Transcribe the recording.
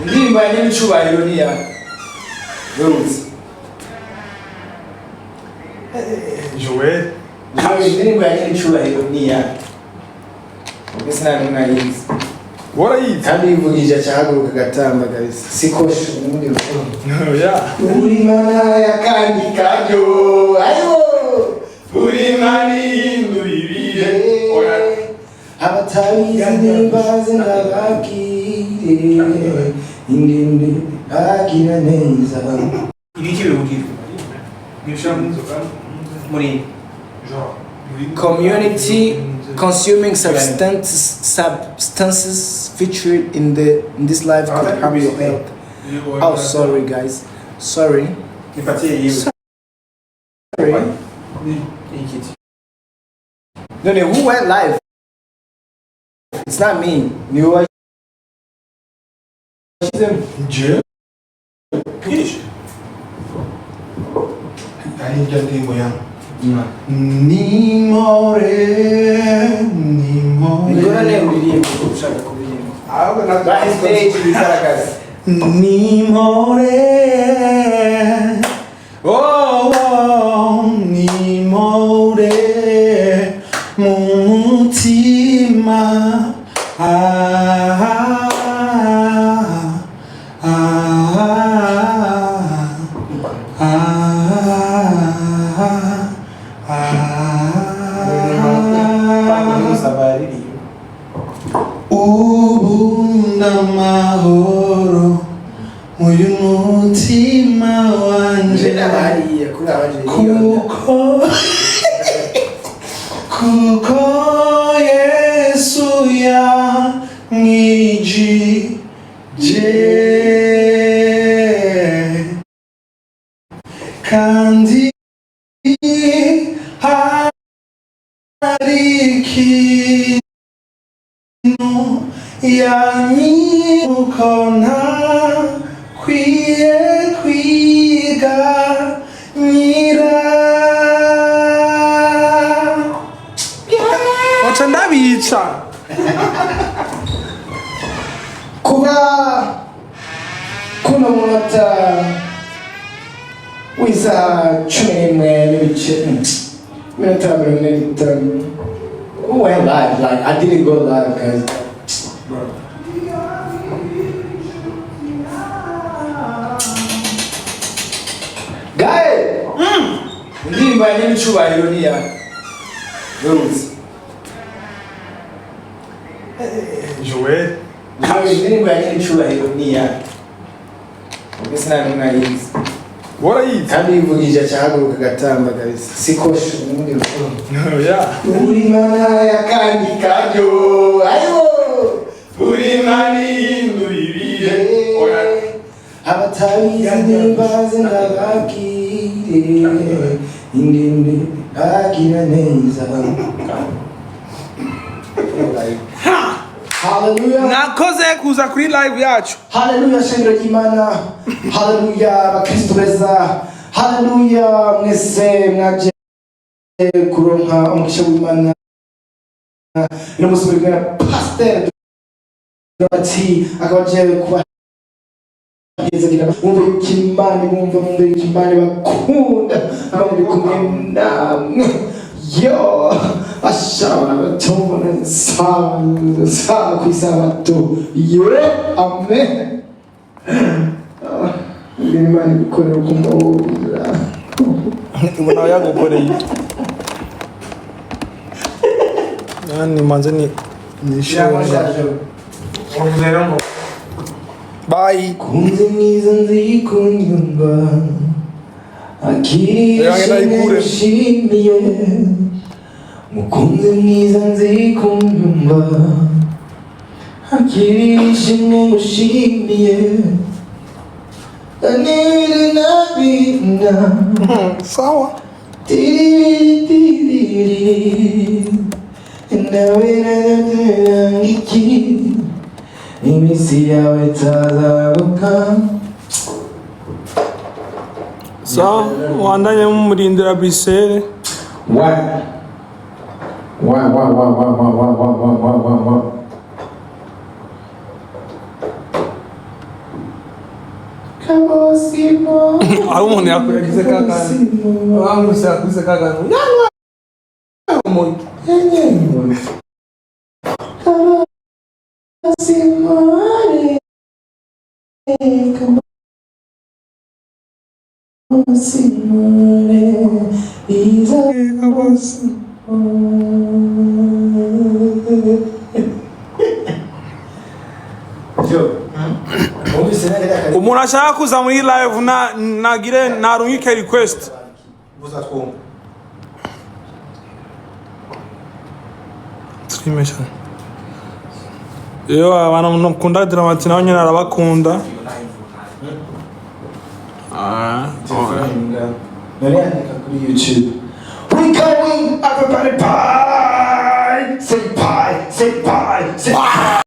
Ndirimba n'icyubahiro niya. Rose. Joell. Ndirimba n'icyubahiro niya. Ese nta numwe ayizi. Warayizi? Kandi yivugije cyahaguruka gatamba guys. Sikoshe n'undi rukundo. Yeah. Uri mana yakandi kajyo. Ayo. Uri mani induriye. Abatabizi nimbaze ndababwire. Indinde agira neza. Ibiki birugira. Muri community consuming substances featured in this live could harm your health. Oh, sorry guys. Sorry. Sorry. No, who went live? It's not me. You watch them? Joell? Yes. I need that thing for you. Nimore. Oh, nimore mumutima. Mahoro uyu mutima wanje kuko Yesu yanyijije kandi hari ikintu yanyirukana kwiye kwiga nyira wacha ndabica kuba kuno munota wiza 11 n'ibice minota 45 who went live? Like I didn't go live guys. Guy, ndirimba n'icyubahiro niya. Rose. Joell. Ndirimba n'icyubahiro niya. Ese nta numwe ayizi. Warayizi? Kandi yivugije cyahaguruka gatamba guys. Sikoshe n'undi rukundo. Yeah. Uri mana yakandi kajyo. Ayo. Uri mani induriye. Abatabizi nimbaze ndababwire. Indinde agira neza. Hallelujah. Nakoze kuza kuri live yacu. Hallelujah shengero y'Imana. Hallelujah bakristo beza. Hallelujah mwese mwaje kuronka umugisha w'Imana. No musubiri kwa pastor Dorothy akabaje kuba wumva ikimani wumva ikimani bakunda abandi kumwe namwe yo ashobora batubona saa kwisabato yo amen Imana ikorera ukumva Imana yagukoreye nani manze ni bye kunze mwiza nzi kunyumva akiri nshimiye mukunze mwiza nzi kunyumva akiri shimwe mushimiye aniri nabina sawa tiri nawe nangiki imisi yawe tazabuka so wandanye mumurindira bisere wa kabosimo Hari umuntu yagize kakana. Bamuse yagize kakana. Umuntu. Kabosimo Umuntu ashaka kuza muri live nagire narungike request. Trimesha. Yo abantu mukunda Dramati nawe nyine arabakunda. YouTube. We going, everybody pie! Say pie, say pie, say pie!